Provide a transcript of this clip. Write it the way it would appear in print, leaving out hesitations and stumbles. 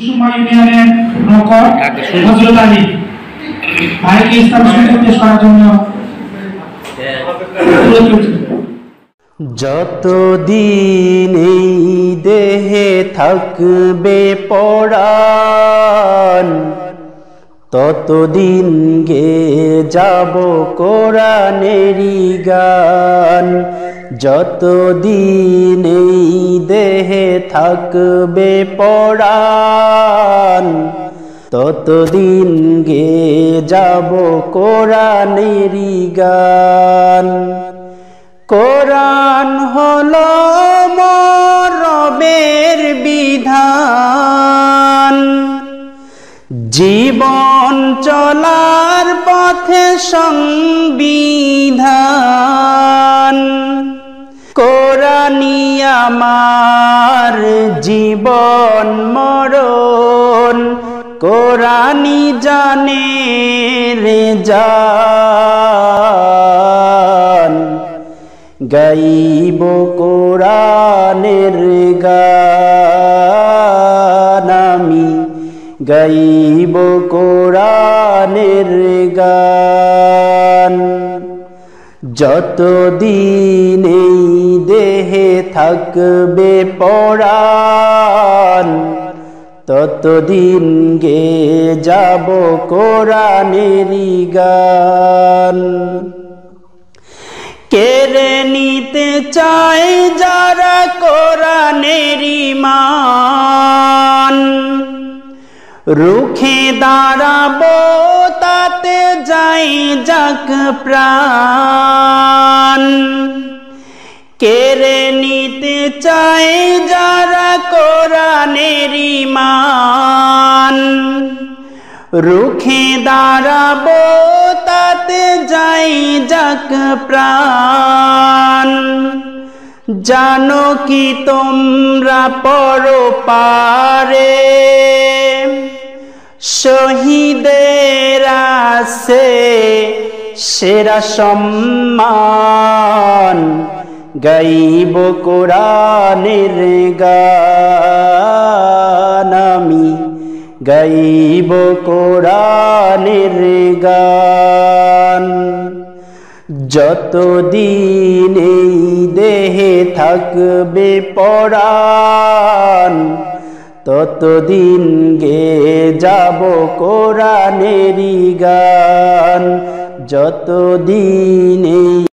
কুসুমা ইউনিয়নের নকর হযরত আলী ভাইকে ইসলাম শরীয়ত পেশ করার জন্য যতদিন এই দেহে থাকবে পরাণ ততদিন গে যাব কোরআনেরই গান। যতদিন এই দেহে থাকবে পরাণ ততদিন গে যাব কোরআনেরই গান। কোরআন হলো মোর রবের বিধান, জীবন চলার পথে সংবিধান। কোরআনই আমার জীবন মরণ, কোরআনই জানে রে জান। গাইব কোরআনের গান আমি, গাইব কোরআনের গান। যতদিন এই দেহে থাকবে পরাণ ততদিন গে যাব কোরআনেরই গান। কেড়ে নিতে চায় যারা কোরআনেরই মান, রুখে দাঁড়াবো তাতে যাই যাক প্রাণ। কেড়ে নিতে চায় যারা কোরআনেরই মান, রুখে দাঁড়াবো তাতে যাই যাক প্রাণ। জানো কি তোমরা পরপারে শহীদের আছে সেরা সম্মান। গাইব কোরআনের গান আমি, গাইব কোরআনের গান। যতদিন এই দেহে থাকবে পরাণ ততদিন গে যাব কোরআনেরই গান। যতদিন এই